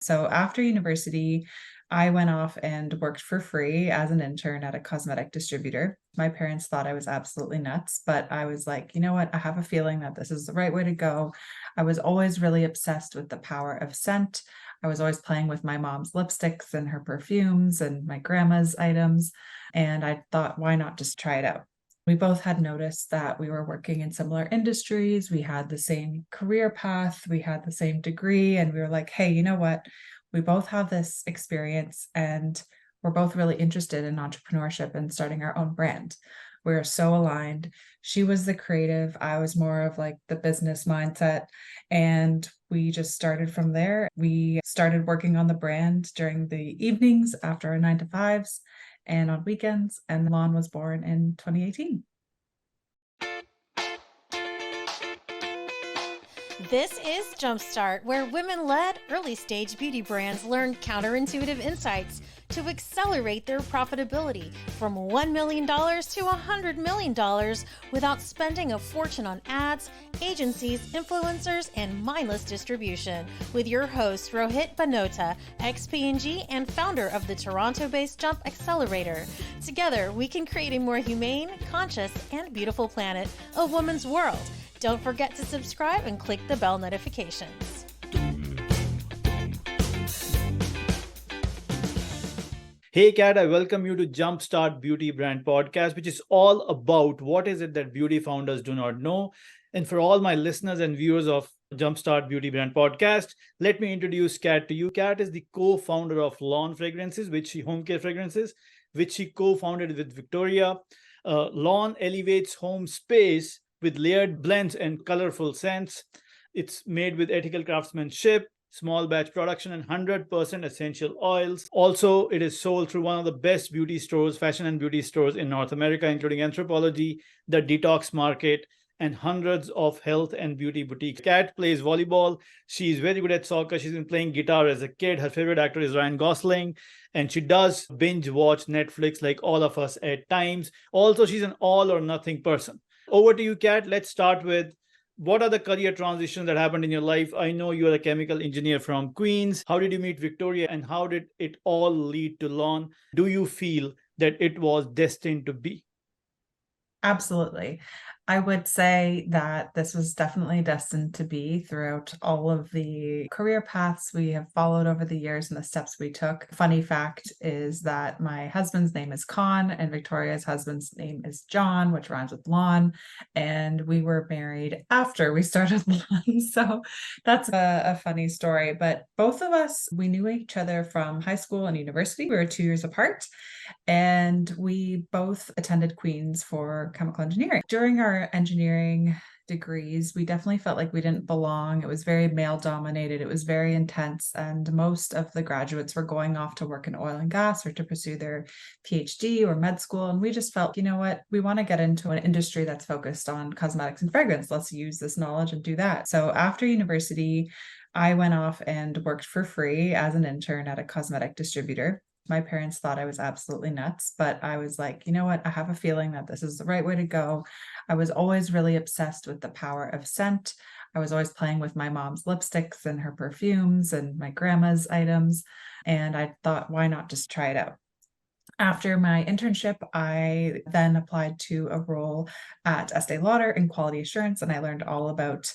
So after university, I went off and worked for free as an intern at a cosmetic distributor. My parents thought I was absolutely nuts, but I was like, you know what? I have a feeling that this is the right way to go. I was always really obsessed with the power of scent. I was always playing with my mom's lipsticks and her perfumes and my grandma's items. And I thought, why not just try it out? We both had noticed that we were working in similar industries. We had the same career path, we had the same degree, and we were like, hey, you know what? We both have this experience and we're both really interested in entrepreneurship and starting our own brand. We're so aligned. She was the creative, I was more of like the business mindset. And we just started from there. We started working on the brand during the evenings after our 9 to 5s and on weekends. And Lohn was born in 2018. This is JumpStart, where women-led early-stage beauty brands learn counterintuitive insights to accelerate their profitability from $1 million to $100 million without spending a fortune on ads, agencies, influencers, and mindless distribution. With your host, Rohit Banota, ex-P&G and founder of the Toronto-based Jump Accelerator. Together, we can create a more humane, conscious, and beautiful planet, a woman's world. Don't forget to subscribe and click the bell notifications. Hey Kat, I welcome you to JumpStart Beauty Brand podcast, which is all about what is it that beauty founders do not know. And for all my listeners and viewers of JumpStart Beauty Brand podcast, let me introduce Kat to you. Kat is the co-founder of Lohn Fragrances, home care fragrances, which she co-founded with Victoria. Lohn elevates home space with layered blends and colorful scents. It's made with ethical craftsmanship, small batch production, and 100% essential oils. Also, it is sold through one of the best beauty stores, fashion and beauty stores in North America, including Anthropologie, the Detox Market, and hundreds of health and beauty boutiques. Kat plays volleyball. She's very good at soccer. She's been playing guitar as a kid. Her favorite actor is Ryan Gosling, and she does binge watch Netflix like all of us at times. Also, she's an all or nothing person. Over to you, Kat. Let's start with what are the career transitions that happened in your life? I know you're a chemical engineer from Queens. How did you meet Victoria and how did it all lead to Lohn? Do you feel that it was destined to be? Absolutely. I would say that this was definitely destined to be throughout all of the career paths we have followed over the years and the steps we took. Funny fact is that my husband's name is Con and Victoria's husband's name is John, which rhymes with lawn. And we were married after we started Lohn. So that's a funny story. But both of us, we knew each other from high school and university. We were 2 years apart. And we both attended Queens for chemical engineering. During our engineering degrees, we definitely felt like we didn't belong. It was very male dominated. It was very intense. And most of the graduates were going off to work in oil and gas or to pursue their PhD or med school. And we just felt, you know what, we want to get into an industry that's focused on cosmetics and fragrance. Let's use this knowledge and do that. So after university, I went off and worked for free as an intern at a cosmetic distributor. My parents thought I was absolutely nuts, but I was like, you know what? I have a feeling that this is the right way to go. I was always really obsessed with the power of scent. I was always playing with my mom's lipsticks and her perfumes and my grandma's items. And I thought, why not just try it out? After my internship, I then applied to a role at Estee Lauder in quality assurance, and I learned all about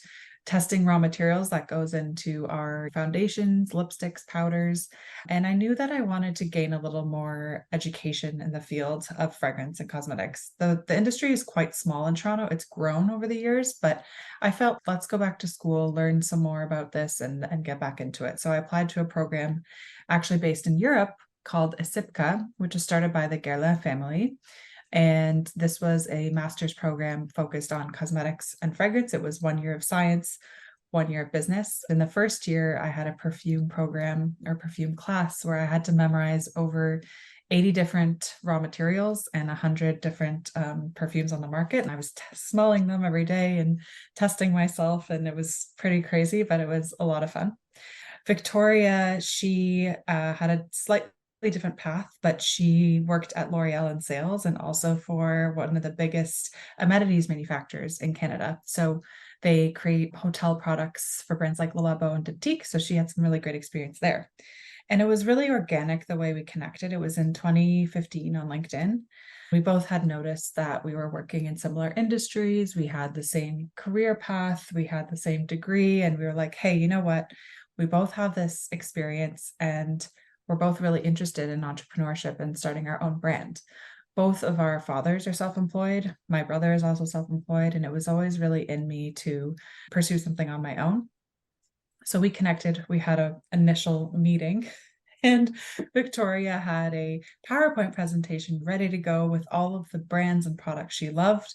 testing raw materials that goes into our foundations, lipsticks, powders. And I knew that I wanted to gain a little more education in the field of fragrance and cosmetics. The industry is quite small in Toronto. It's grown over the years, but I felt let's go back to school, learn some more about this and get back into it. So I applied to a program actually based in Europe called Ep.10-Guest, which was started by the Guerlain family. And this was a master's program focused on cosmetics and fragrance. It was 1 year of science, 1 year of business. In the first year, I had a perfume program or perfume class where I had to memorize over 80 different raw materials and 100 different perfumes on the market. And I was smelling them every day and testing myself. And it was pretty crazy, but it was a lot of fun. Victoria, she had a slightly different path, but she worked at L'Oreal in sales and also for one of the biggest amenities manufacturers in Canada. So They create hotel products for brands like Le Labo and Diptyque. So she had some really great experience there. And it was really organic the way we connected. It was in 2015 on LinkedIn. We both had noticed that we were working in similar industries. We had the same career path, we had the same degree, and we were like, hey, you know what? We both have this experience and we're both really interested in entrepreneurship and starting our own brand. Both of our fathers are self-employed. My brother is also self-employed, and it was always really in me to pursue something on my own. So we connected, we had an initial meeting, and Victoria had a PowerPoint presentation ready to go with all of the brands and products she loved.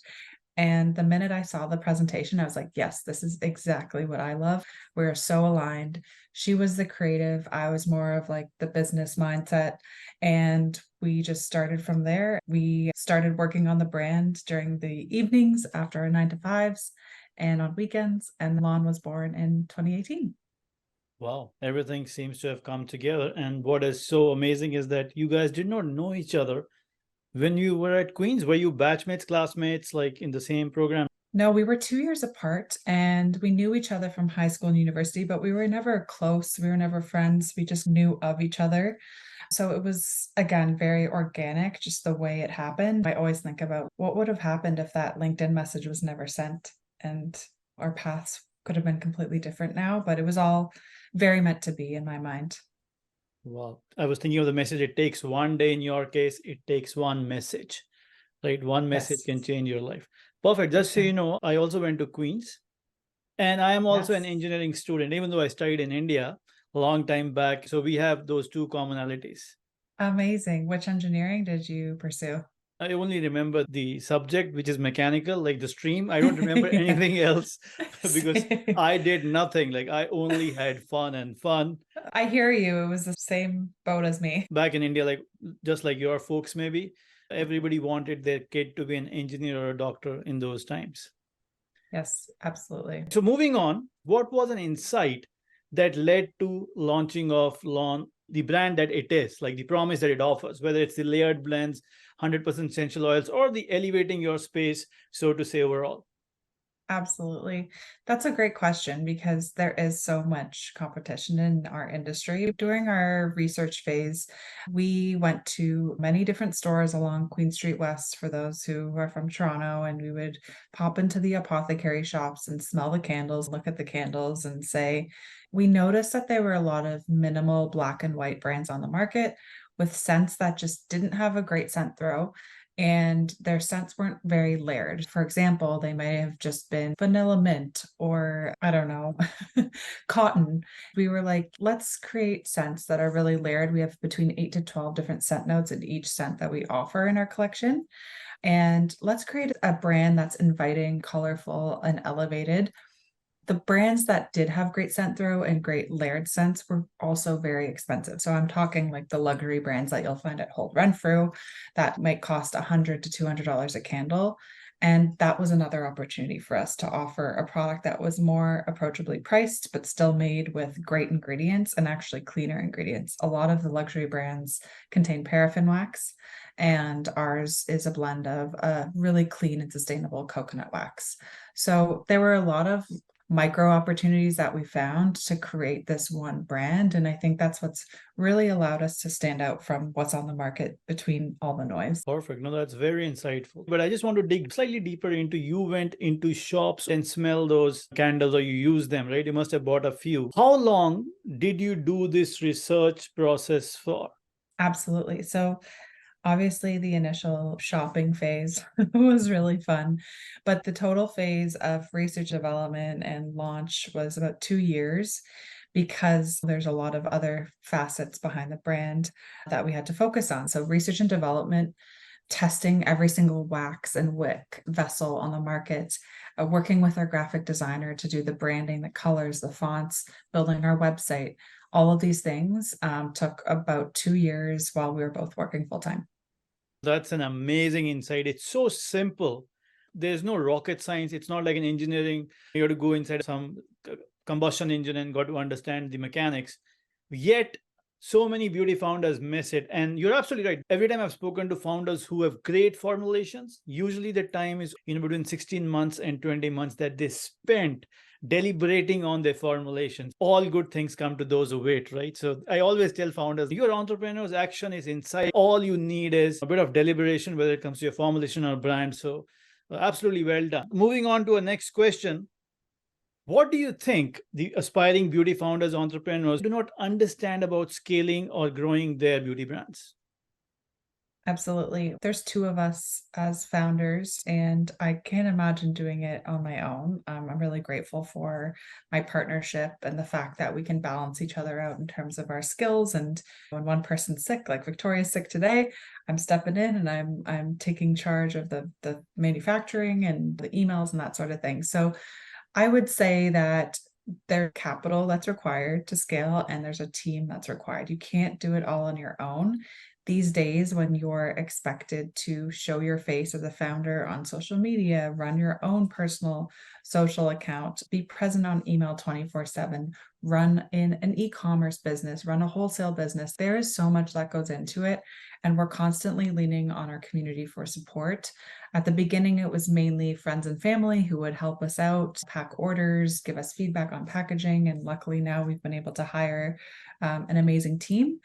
And the minute I saw the presentation, I was like, yes, this is exactly what I love. We're so aligned. She was the creative. I was more of like the business mindset. And we just started from there. We started working on the brand during the evenings after our 9 to 5s and on weekends. And Lohn was born in 2018. Wow, everything seems to have come together. And what is so amazing is that you guys did not know each other when you were at Queen's. Were you batchmates, classmates, like in the same program? No, we were 2 years apart and we knew each other from high school and university, but we were never close. We were never friends. We just knew of each other. So it was, again, very organic, just the way it happened. I always think about what would have happened if that LinkedIn message was never sent and our paths could have been completely different now, but it was all very meant to be in my mind. Well, I was thinking of the message. It takes one day. In your case, it takes one message, right? One message Yes. can change your life. Perfect. Just so you know, I also went to Queen's, and I am also an Yes. engineering student, even though I studied in India a long time back. So we have those two commonalities. Amazing. Which engineering did you pursue? I only remember the subject, which is mechanical, like the stream. I don't remember Yeah. anything else because Same. I did nothing. Like I only had fun and fun. I hear you. It was the same boat as me. Back in India, like just like your folks, maybe everybody wanted their kid to be an engineer or a doctor in those times. Yes, absolutely. So moving on, what was an insight that led to launching of Lohn, the brand that it is, like the promise that it offers, whether it's the layered blends, 100% essential oils, or the elevating your space, so to say, overall? Absolutely. That's a great question because there is so much competition in our industry. During our research phase, we went to many different stores along Queen Street West for those who are from Toronto, and we would pop into the apothecary shops and smell the candles, look at the candles, and say, we noticed that there were a lot of minimal black and white brands on the market with scents that just didn't have a great scent throw, and their scents weren't very layered. For example, they may have just been vanilla mint or, I don't know, cotton. We were like, let's create scents that are really layered. We have between 8 to 12 different scent notes in each scent that we offer in our collection. And let's create a brand that's inviting, colorful, and elevated. The brands that did have great scent throw and great layered scents were also very expensive. So I'm talking like the luxury brands that you'll find at Holt Renfrew that might cost $100 to $200 a candle. And that was another opportunity for us to offer a product that was more approachably priced, but still made with great ingredients and actually cleaner ingredients. A lot of the luxury brands contain paraffin wax, and ours is a blend of a really clean and sustainable coconut wax. So there were a lot of micro opportunities that we found to create this one brand. And I think that's what's really allowed us to stand out from what's on the market between all the noise. Perfect. No, that's very insightful. But I just want to dig slightly deeper into, you went into shops and smell those candles, or you use them, right? You must have bought a few. How long did you do this research process for? Absolutely. So obviously, the initial shopping phase was really fun, but the total phase of research, development, and launch was about 2 years because there's a lot of other facets behind the brand that we had to focus on. So, research and development, testing every single wax and wick vessel on the market, working with our graphic designer to do the branding, the colors, the fonts, building our website. All of these things took about 2 years while we were both working full time. That's an amazing insight. It's so simple. There's no rocket science. It's not like an engineering. You have to go inside some combustion engine and got to understand the mechanics. Yet So many beauty founders miss it. And you're absolutely right. Every time I've spoken to founders who have great formulations, usually the time is between 16 months and 20 months that they spent deliberating on their formulations. All good things come to those who wait, right? So I always tell founders, you're entrepreneurs, action is inside. All you need is a bit of deliberation, whether it comes to your formulation or brand. So absolutely well done. Moving on to a next question. What do you think the aspiring beauty founders, entrepreneurs do not understand about scaling or growing their beauty brands? Absolutely. There's two of us as founders, and I can't imagine doing it on my own. I'm really grateful for my partnership and the fact that we can balance each other out in terms of our skills. And when one person's sick, like Victoria's sick today, I'm stepping in and I'm taking charge of the manufacturing and the emails and that sort of thing. So I would say that there's capital that's required to scale and there's a team that's required. You can't do it all on your own. These days, when you're expected to show your face as a founder on social media, run your own personal social account, be present on email 24/7, run in an e-commerce business, run a wholesale business, there is so much that goes into it. And we're constantly leaning on our community for support. At the beginning, it was mainly friends and family who would help us out, pack orders, give us feedback on packaging. And luckily now we've been able to hire an amazing team.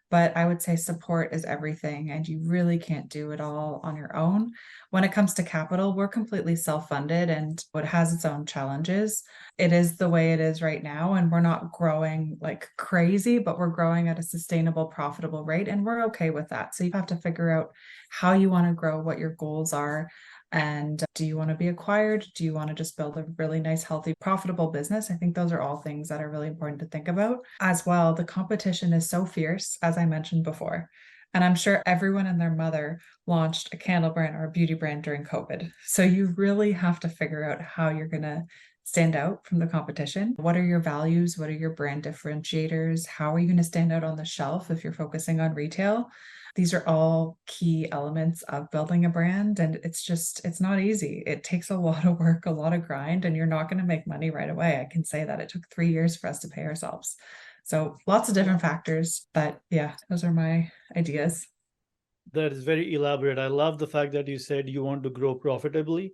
But I would say support is everything, and you really can't do it all on your own. When it comes to capital, we're completely self-funded and it has its own challenges. It is the way it is right now, and we're not growing like crazy, but we're growing at a sustainable, profitable rate, and we're okay with that. So you have to figure out how you want to grow, what your goals are. And do you want to be acquired? Do you want to just build a really nice, healthy, profitable business? I think those are all things that are really important to think about. As well, the competition is so fierce, as I mentioned before. And I'm sure everyone and their mother launched a candle brand or a beauty brand during COVID. So you really have to figure out how you're going to stand out from the competition. What are your values? What are your brand differentiators? How are you going to stand out on the shelf if you're focusing on retail? These are all key elements of building a brand. And it's not easy. It takes a lot of work, a lot of grind, and you're not going to make money right away. I can say that it took 3 years for us to pay ourselves. So lots of different factors, but yeah, those are my ideas. That is very elaborate. I love the fact that you said you want to grow profitably,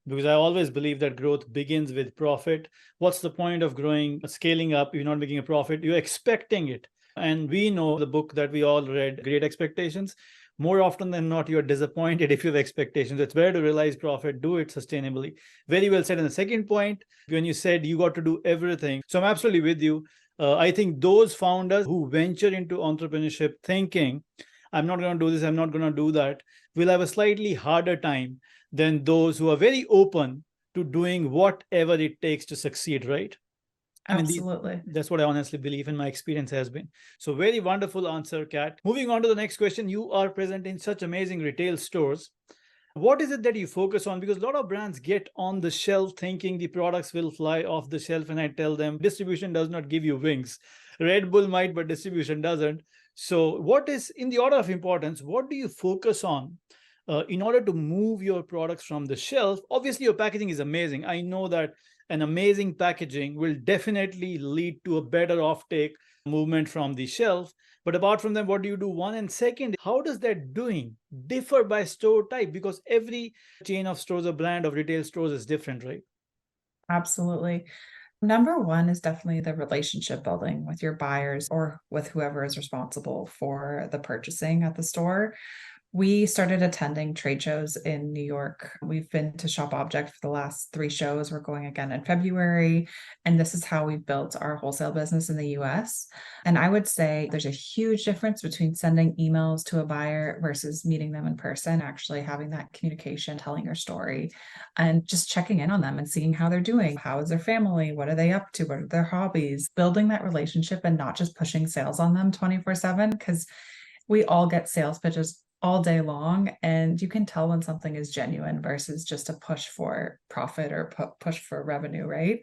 because I always believe that growth begins with profit. What's the point of growing, scaling up, if you're not making a profit? You're expecting it. And we know the book that we all read, Great Expectations. More often than not, you're disappointed if you have expectations. It's better to realize profit, do it sustainably. Very well said. And the second point, when you said you got to do everything. So I'm absolutely with you. I think those founders who venture into entrepreneurship thinking, I'm not going to do this, I'm not going to do that, will have a slightly harder time than those who are very open to doing whatever it takes to succeed, right? Absolutely. That's what I honestly believe, and my experience has been. So very wonderful answer, Kat. Moving on to the next question. You are present in such amazing retail stores. What is it that you focus on? Because a lot of brands get on the shelf thinking the products will fly off the shelf, and I tell them distribution does not give you wings. Red Bull might, but distribution doesn't. So what is, in the order of importance, what do you focus on in order to move your products from the shelf? Obviously, your packaging is amazing. I know that an amazing packaging will definitely lead to a better offtake movement from the shelf. But apart from that, what do you do? One, and second, how does that doing differ by store type? Because every chain of stores or brand of retail stores is different, right? Absolutely. Number one is definitely the relationship building with your buyers or with whoever is responsible for the purchasing at the store. We started attending trade shows in New York. We've been to Shop Object for the last 3 shows. We're going again in February. And this is how we've built our wholesale business in the US. And I would say there's a huge difference between sending emails to a buyer versus meeting them in person, actually having that communication, telling your story, and just checking in on them and seeing how they're doing. How is their family? What are they up to? What are their hobbies? Building that relationship and not just pushing sales on them 24/7, because we all get sales pitches all day long, and you can tell when something is genuine versus just a push for profit or push for revenue, right?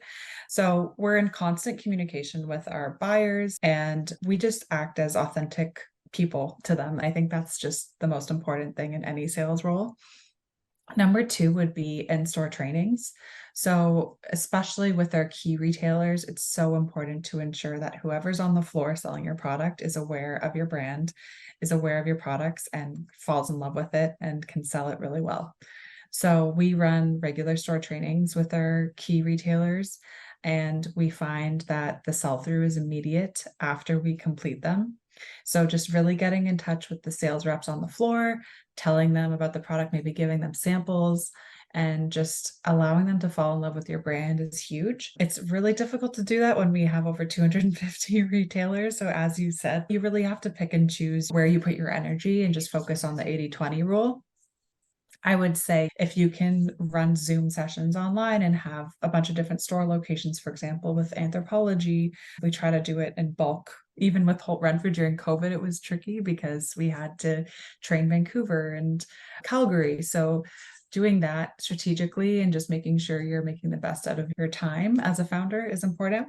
So we're in constant communication with our buyers, and we just act as authentic people to them. I think that's just the most important thing in any sales role. Number two would be in-store trainings. So, especially with our key retailers, it's so important to ensure that whoever's on the floor selling your product is aware of your brand, is aware of your products, and falls in love with it and can sell it really well. So, we run regular store trainings with our key retailers, and we find that the sell through is immediate after we complete them. So, just really getting in touch with the sales reps on the floor, telling them about the product, maybe giving them samples, and just allowing them to fall in love with your brand is huge. It's really difficult to do that when we have over 250 retailers. So, as you said, you really have to pick and choose where you put your energy and just focus on the 80/20 rule. I would say if you can run Zoom sessions online and have a bunch of different store locations, for example, with Anthropologie, we try to do it in bulk. Even with Holt Renfrew during COVID, it was tricky because we had to train Vancouver and Calgary. So doing that strategically and just making sure you're making the best out of your time as a founder is important.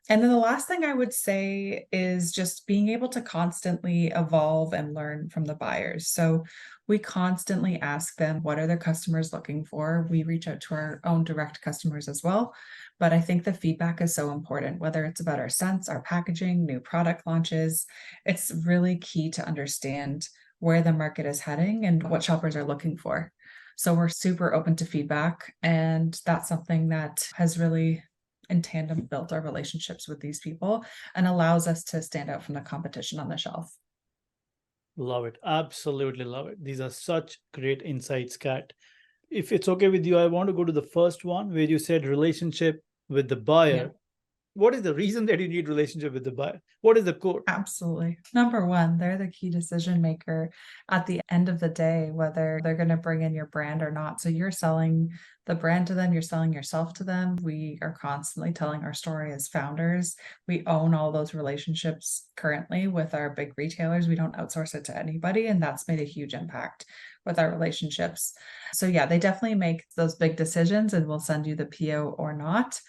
And then the last thing I would say is just being able to constantly evolve and learn from the buyers. So we constantly ask them, what are their customers looking for? We reach out to our own direct customers as well. But I think the feedback is so important, whether it's about our scents, our packaging, new product launches. It's really key to understand where the market is heading and what shoppers are looking for. So we're super open to feedback. And that's something that has really in tandem built our relationships with these people and allows us to stand out from the competition on the shelf. Love it. Absolutely love it. These are such great insights, Kat. If it's okay with you, I want to go to the first one where you said relationship with the buyer. Yeah. What is the reason that you need relationship with the buyer? What is the core? Absolutely. Number one, they're the key decision maker at the end of the day, whether they're going to bring in your brand or not. So you're selling the brand to them, you're selling yourself to them. We are constantly telling our story as founders. We own all those relationships currently with our big retailers. We don't outsource it to anybody, and that's made a huge impact with our relationships. So yeah, they definitely make those big decisions and will send you the PO or not.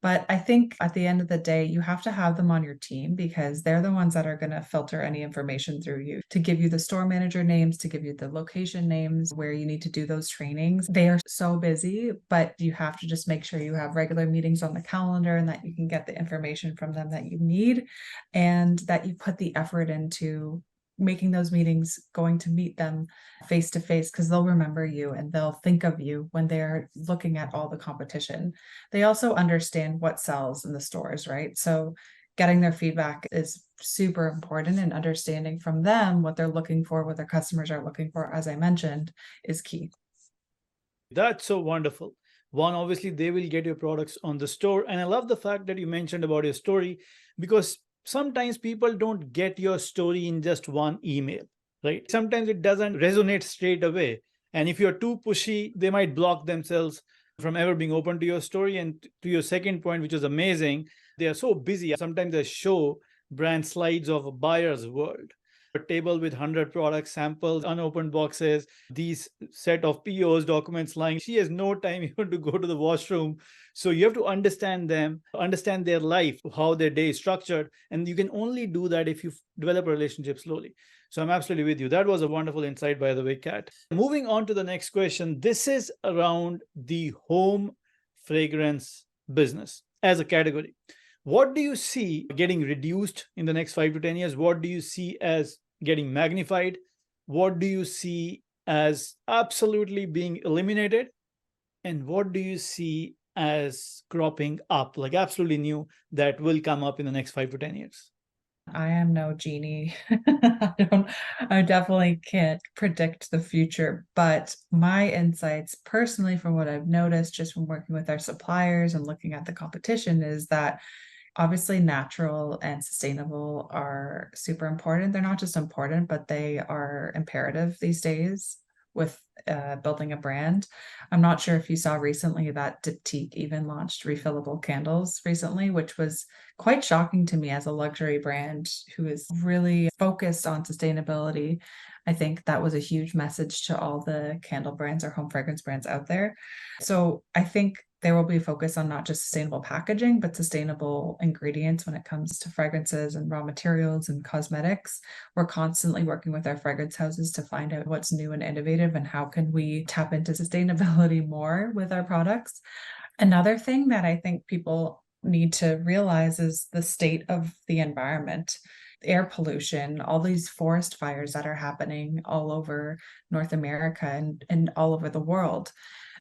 But I think at the end of the day, you have to have them on your team because they're the ones that are going to filter any information through you to give you the store manager names, to give you the location names where you need to do those trainings. They are so busy, but you have to just make sure you have regular meetings on the calendar and that you can get the information from them that you need and that you put the effort into making those meetings, going to meet them face to face, because they'll remember you and they'll think of you when they're looking at all the competition. They also understand what sells in the stores, right? So getting their feedback is super important, and understanding from them what they're looking for, what their customers are looking for, as I mentioned, is key. That's so wonderful. One, obviously, they will get your products on the store. And I love the fact that you mentioned about your story, because sometimes people don't get your story in just one email, right? Sometimes it doesn't resonate straight away. And if you're too pushy, they might block themselves from ever being open to your story. And to your second point, which is amazing, they are so busy. Sometimes they show brand slides of a buyer's world. A table with 100 product samples, unopened boxes, these set of POs, documents lying. She has no time even to go to the washroom. So you have to understand them, understand their life, how their day is structured. And you can only do that if you develop a relationship slowly. So I'm absolutely with you. That was a wonderful insight, by the way, Kat. Moving on to the next question. This is around the home fragrance business as a category. What do you see getting reduced in the next 5 to 10 years? What do you see as getting magnified? What do you see as absolutely being eliminated? And what do you see as cropping up, like absolutely new, that will come up in the next 5 to 10 years? I am no genie. I definitely can't predict the future, but my insights personally from what I've noticed just from working with our suppliers and looking at the competition is that obviously natural and sustainable are super important. They're not just important, but they are imperative these days with building a brand. I'm not sure if you saw recently that Diptyque even launched refillable candles recently, which was quite shocking to me as a luxury brand who is really focused on sustainability. I think that was a huge message to all the candle brands or home fragrance brands out there. So I think there will be a focus on not just sustainable packaging, but sustainable ingredients when it comes to fragrances and raw materials and cosmetics. We're constantly working with our fragrance houses to find out what's new and innovative and how can we tap into sustainability more with our products. Another thing that I think people need to realize is the state of the environment. Air pollution, all these forest fires that are happening all over North America and all over the world.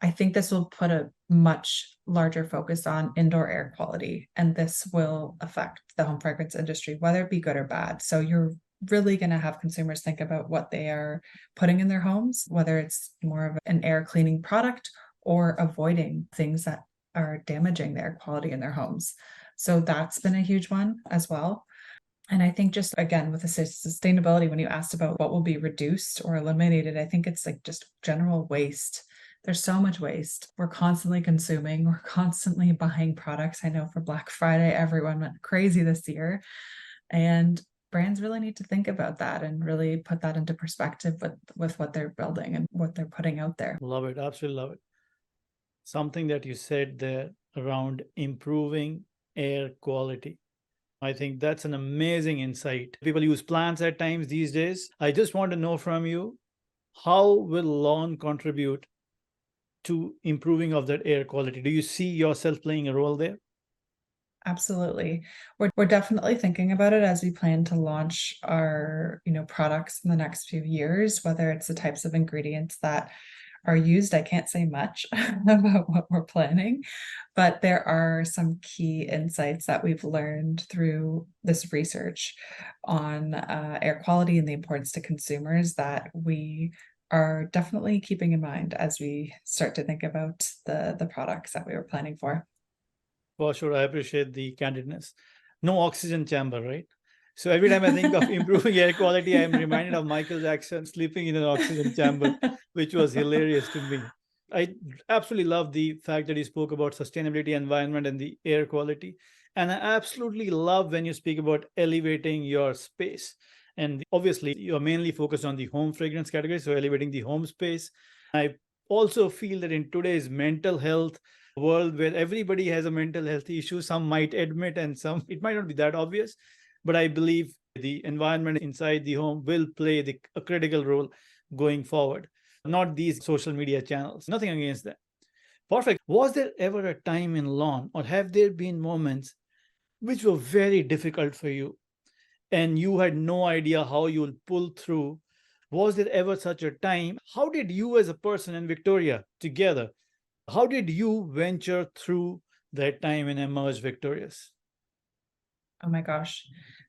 I think this will put a much larger focus on indoor air quality, and this will affect the home fragrance industry, whether it be good or bad. So you're really going to have consumers think about what they are putting in their homes, whether it's more of an air cleaning product or avoiding things that are damaging the air quality in their homes. So that's been a huge one as well. And I think just again, with the sustainability, when you asked about what will be reduced or eliminated, I think it's like just general waste. There's so much waste. We're constantly consuming, we're constantly buying products. I know for Black Friday, everyone went crazy this year. And brands really need to think about that and really put that into perspective with what they're building and what they're putting out there. Love it. Absolutely love it. Something that you said there around improving air quality. I think that's an amazing insight. People use plants at times these days. I just want to know from you, how will Lohn contribute to improving of that air quality? Do you see yourself playing a role there? Absolutely. We're definitely thinking about it as we plan to launch our, products in the next few years, whether it's the types of ingredients that are used. I can't say much about what we're planning, but there are some key insights that we've learned through this research on air quality and the importance to consumers that we are definitely keeping in mind as we start to think about the products that we were planning for. For sure, I appreciate the candidness. No oxygen chamber, right? So every time I think of improving air quality, I'm reminded of Michael Jackson sleeping in an oxygen chamber, which was hilarious to me. I absolutely love the fact that you spoke about sustainability, environment, and the air quality. And I absolutely love when you speak about elevating your space. And obviously, you're mainly focused on the home fragrance category, so elevating the home space. I also feel that in today's mental health world, where everybody has a mental health issue, some might admit and some, it might not be that obvious, but I believe the environment inside the home will play a critical role going forward, not these social media channels. Nothing against that. Perfect. Was there ever a time in Lohn, or have there been moments which were very difficult for you and you had no idea how you'll pull through? Was there ever such a time? How did you as a person and Victoria together, how did you venture through that time and emerge victorious? Oh my gosh,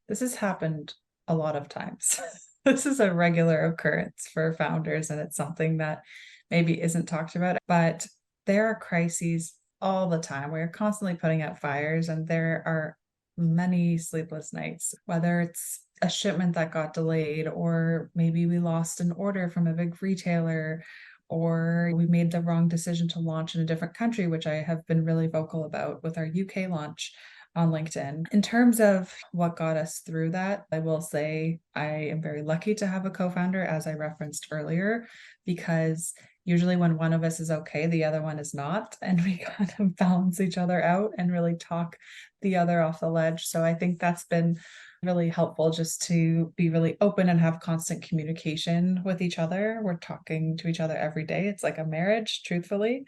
this has happened a lot of times. This is a regular occurrence for founders, and it's something that maybe isn't talked about, but there are crises all the time. We're constantly putting out fires, and there are many sleepless nights, whether it's a shipment that got delayed, or maybe we lost an order from a big retailer, or we made the wrong decision to launch in a different country, which I have been really vocal about with our UK launch on LinkedIn. In terms of what got us through that, I will say I am very lucky to have a co-founder, as I referenced earlier, because usually when one of us is okay, the other one is not, and we kind of balance each other out and really talk the other off the ledge. So I think that's been really helpful, just to be really open and have constant communication with each other. We're talking to each other every day. It's like a marriage, truthfully.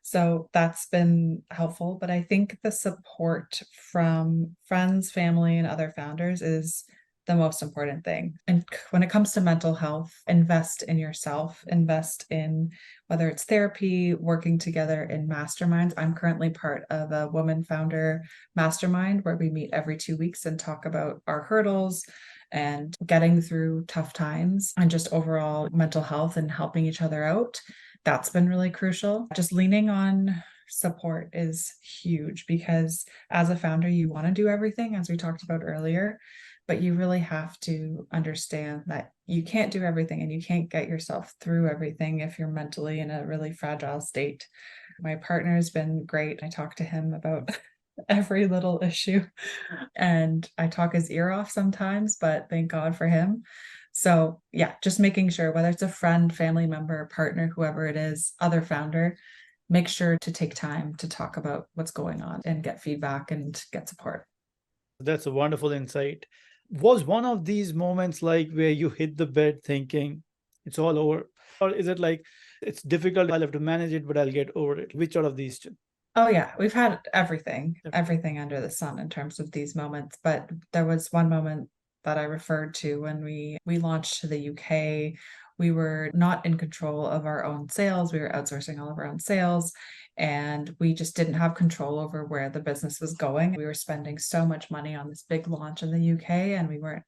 So that's been helpful. But I think the support from friends, family, and other founders is the most important thing. And when it comes to mental health, invest in yourself, invest in whether it's therapy, working together in masterminds. I'm currently part of a woman founder mastermind where we meet every 2 weeks and talk about our hurdles and getting through tough times and just overall mental health and helping each other out. That's been really crucial. Just leaning on support is huge, because as a founder, you want to do everything, as we talked about earlier, but you really have to understand that you can't do everything and you can't get yourself through everything if you're mentally in a really fragile state. My partner has been great. I talk to him about every little issue, and I talk his ear off sometimes, but thank God for him. So yeah, just making sure, whether it's a friend, family member, partner, whoever it is, other founder, make sure to take time to talk about what's going on and get feedback and get support. That's a wonderful insight. Was one of these moments like where you hit the bed thinking it's all over? Or is it like it's difficult, I'll have to manage it, but I'll get over it? Which out of these two? Oh yeah, we've had everything under the sun in terms of these moments. But there was one moment that I referred to when we launched to the UK. We were not in control of our own sales. We were outsourcing all of our own sales, and we just didn't have control over where the business was going. We were spending so much money on this big launch in the UK, and we weren't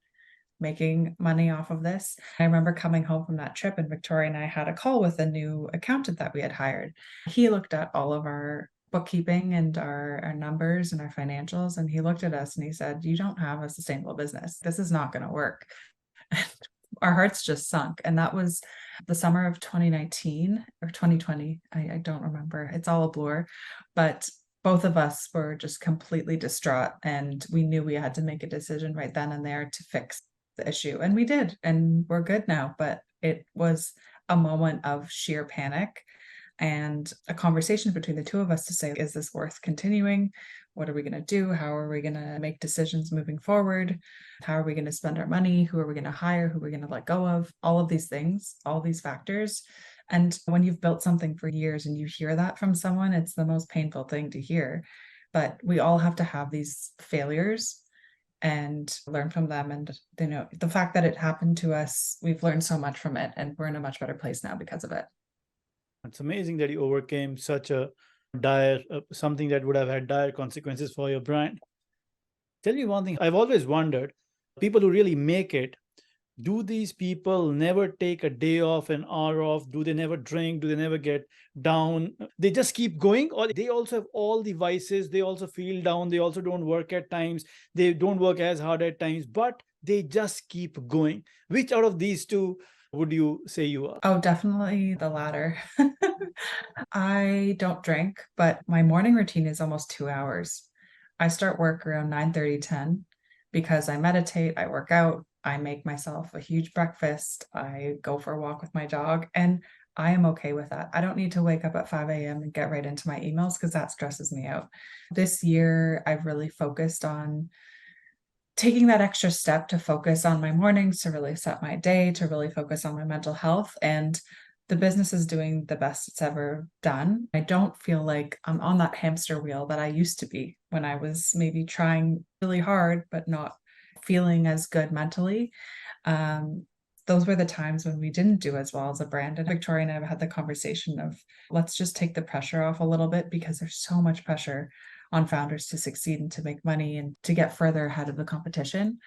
making money off of this. I remember coming home from that trip, and Victoria and I had a call with a new accountant that we had hired. He looked at all of our bookkeeping and our numbers and our financials, and he looked at us and he said, "You don't have a sustainable business. This is not going to work." Our hearts just sunk. And that was the summer of 2019 or 2020. I don't remember. It's all a blur. But both of us were just completely distraught. And we knew we had to make a decision right then and there to fix the issue. And we did. And we're good now. But it was a moment of sheer panic and a conversation between the two of us to say, is this worth continuing? What are we going to do? How are we going to make decisions moving forward? How are we going to spend our money? Who are we going to hire? Who are we going to let go of? All of these things, all these factors. And when you've built something for years and you hear that from someone, it's the most painful thing to hear. But we all have to have these failures and learn from them. And the fact that it happened to us, we've learned so much from it, and we're in a much better place now because of it. It's amazing that you overcame such a dire, something that would have had dire consequences for your brand. Tell me one thing. I've always wondered, people who really make it, do these people never take a day off, an hour off? Do they never drink? Do they never get down? They just keep going? Or they also have all the vices? They also feel down. They also don't work at times. They don't work as hard at times, but they just keep going. Which out of these two would you say you are? Oh, definitely the latter. I don't drink, but my morning routine is almost 2 hours. I start work around 9:30, 10, because I meditate, I work out, I make myself a huge breakfast, I go for a walk with my dog, and I am okay with that. I don't need to wake up at 5 a.m. and get right into my emails because that stresses me out. This year, I've really focused on taking that extra step to focus on my mornings, to really set my day, to really focus on my mental health. And the business is doing the best it's ever done. I don't feel like I'm on that hamster wheel that I used to be when I was maybe trying really hard, but not feeling as good mentally. Those were the times when we didn't do as well as a brand. And Victoria and I have had the conversation of, let's just take the pressure off a little bit, because there's so much pressure on founders to succeed and to make money and to get further ahead of the competition.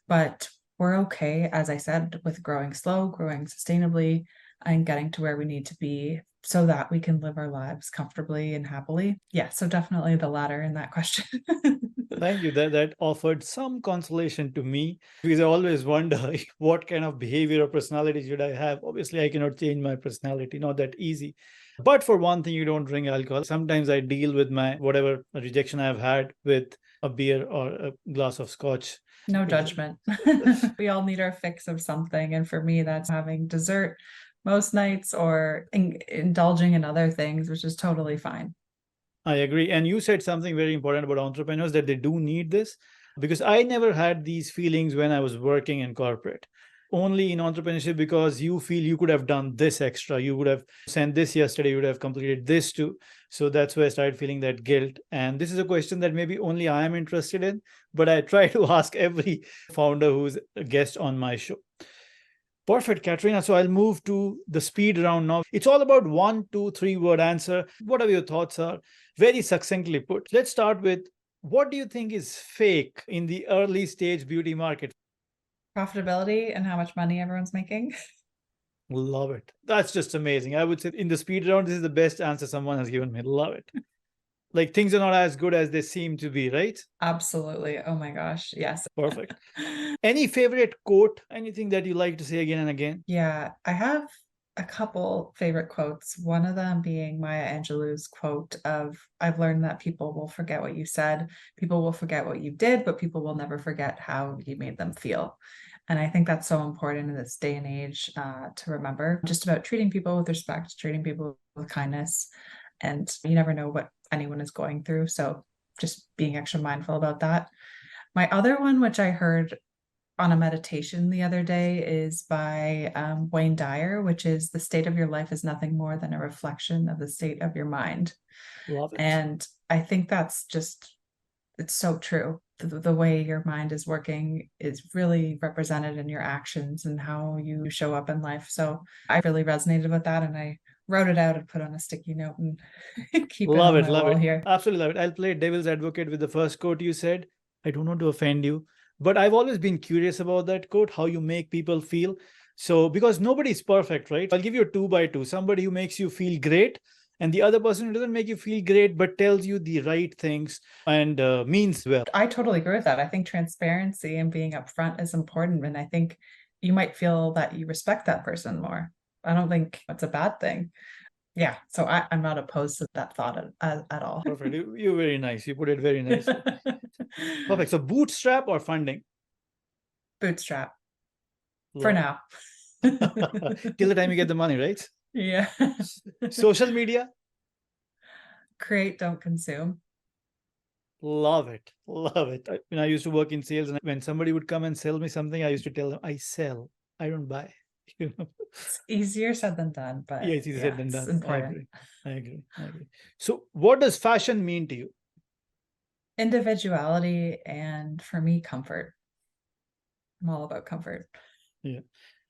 But we're okay, as I said, with growing slow, growing sustainably, and getting to where we need to be so that we can live our lives comfortably and happily. Yeah, so definitely the latter in that question. Thank you. That offered some consolation to me, because I always wonder what kind of behavior or personality should I have. Obviously, I cannot change my personality, not that easy. But for one thing, you don't drink alcohol. Sometimes I deal with my whatever rejection I've had with a beer or a glass of scotch. No judgment. We all need our fix of something. And for me, that's having dessert most nights or indulging in other things, which is totally fine. I agree. And you said something very important about entrepreneurs, that they do need this, because I never had these feelings when I was working in corporate. Only in entrepreneurship, because you feel you could have done this extra. You would have sent this yesterday. You would have completed this too. So that's where I started feeling that guilt. And this is a question that maybe only I am interested in, but I try to ask every founder who's a guest on my show. Perfect, Katerina. So I'll move to the speed round now. It's all about 1, 2, 3 word answer. Whatever your thoughts are, very succinctly put. Let's start with, what do you think is fake in the early stage beauty market? Profitability and how much money everyone's making. Love it. That's just amazing. I would say in the speed round, this is the best answer someone has given me. Love it. Like, things are not as good as they seem to be, right? Absolutely. Oh my gosh. Yes. Perfect. Any favorite quote? Anything that you like to say again and again? Yeah, I have a couple favorite quotes. One of them being Maya Angelou's quote of, I've learned that people will forget what you said, people will forget what you did, but people will never forget how you made them feel. And I think that's so important in this day and age to remember, just about treating people with respect, treating people with kindness. and you never know what anyone is going through. So just being extra mindful about that. My other one, which I heard on a meditation the other day, is by Wayne Dyer, which is the state of your life is nothing more than a reflection of the state of your mind. Love it. And I think that's just, it's so true. The way your mind is working is really represented in your actions and how you show up in life. So I really resonated with that, and I wrote it out and put on a sticky note and keep it Love on it, my love wall it. here. Absolutely love it. I'll play devil's advocate with the first quote you said. I don't want to offend you, but I've always been curious about that quote, how you make people feel. So, because nobody's perfect, right? I'll give you a 2x2. Somebody who makes you feel great, and the other person who doesn't make you feel great, but tells you the right things and means well. I totally agree with that. I think transparency and being upfront is important. And I think you might feel that you respect that person more. I don't think it's a bad thing. Yeah. So I'm not opposed to that thought at all. Perfect. You're very nice. You put it very nice. Perfect. So bootstrap or funding? Bootstrap for Love now. it. Till the time you get the money, right? Yeah. Social media? Create, don't consume. Love it. Love it. When I used to work in sales, and when somebody would come and sell me something, I used to tell them, I sell, I don't buy. You know? It's easier said than done, but Yeah, it's easier said than it's done. important. I agree. So what does fashion mean to you? Individuality, and for me, comfort. I'm all about comfort. Yeah.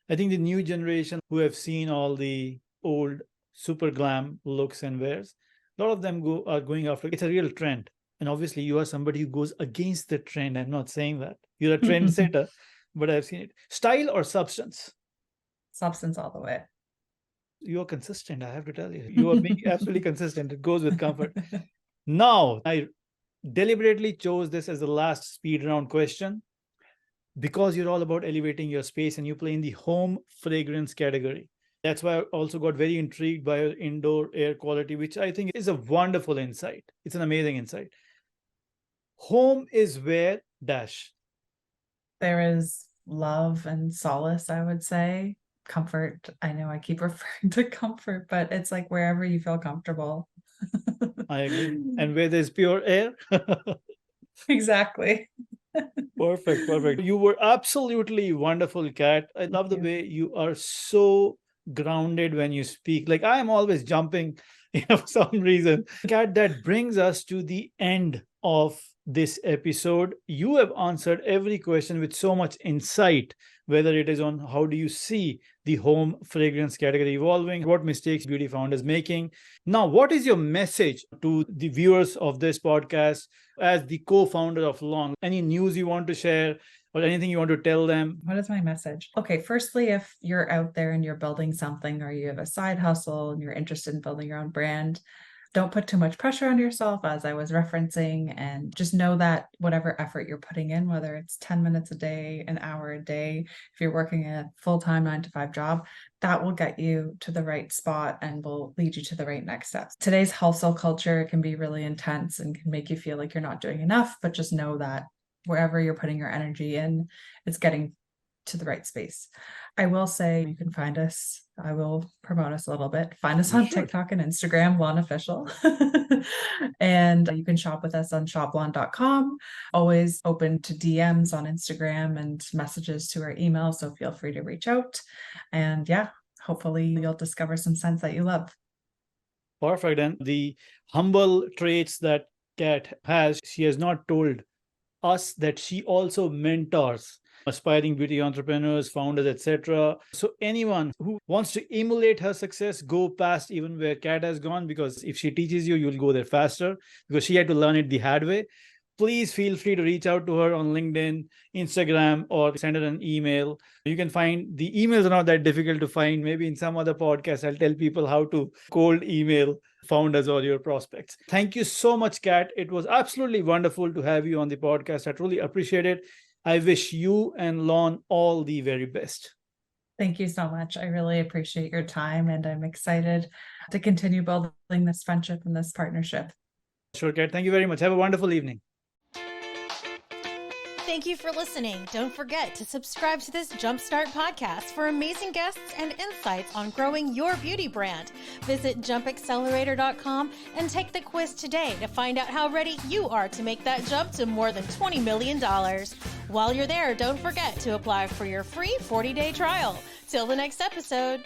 I think the new generation who have seen all the old super glam looks and wears, a lot of them are going after, it's a real trend. And obviously you are somebody who goes against the trend. I'm not saying that. You're a trendsetter, but I've seen it. Style or substance? Substance all the way. You are consistent, I have to tell you. You are being absolutely consistent. It goes with comfort. Now, I deliberately chose this as the last speed round question because you're all about elevating your space and you play in the home fragrance category. That's why I also got very intrigued by your indoor air quality, which I think is a wonderful insight. It's an amazing insight. Home is where dash. There is love and solace, I would say. Comfort. I know I keep referring to comfort, but it's like wherever you feel comfortable. I agree. And where there's pure air. Exactly. Perfect. You were absolutely wonderful, Kat. I love the way you are so grounded when you speak. Like I am always jumping, for some reason. Kat, that brings us to the end of this episode. You have answered every question with so much insight, whether it is on how do you see the home fragrance category evolving, what mistakes beauty founders making. Now, what is your message to the viewers of this podcast as the co-founder of Lohn? Any news you want to share or anything you want to tell them? What is my message? Okay, firstly, if you're out there and you're building something or you have a side hustle and you're interested in building your own brand, don't put too much pressure on yourself, as I was referencing, and just know that whatever effort you're putting in, whether it's 10 minutes a day, an hour a day, if you're working a full-time 9-to-5 job, that will get you to the right spot and will lead you to the right next steps. Today's hustle culture can be really intense and can make you feel like you're not doing enough, but just know that wherever you're putting your energy in, it's getting to the right space. I will say you can find us. I will promote us a little bit. Find us on TikTok and Instagram, Lohn Official. And you can shop with us on shoplon.com. Always open to DMs on Instagram and messages to our email. So feel free to reach out. And yeah, hopefully you'll discover some scents that you love. Perfect. And the humble traits that Kat has, she has not told us that she also mentors aspiring beauty entrepreneurs, founders, etc. So anyone who wants to emulate her success, go past even where Kat has gone, because if she teaches you, you'll go there faster because she had to learn it the hard way. Please feel free to reach out to her on LinkedIn, Instagram, or send her an email. You can find the emails are not that difficult to find. Maybe in some other podcast, I'll tell people how to cold email founders or your prospects. Thank you so much, Kat. It was absolutely wonderful to have you on the podcast. I truly appreciate it. I wish you and Lohn all the very best. Thank you so much. I really appreciate your time, and I'm excited to continue building this friendship and this partnership. Sure, Kat. Thank you very much. Have a wonderful evening. Thank you for listening. Don't forget to subscribe to this JumpStart podcast for amazing guests and insights on growing your beauty brand. Visit jumpaccelerator.com and take the quiz today to find out how ready you are to make that jump to more than $20 million. While you're there, don't forget to apply for your free 40-day trial. Till the next episode.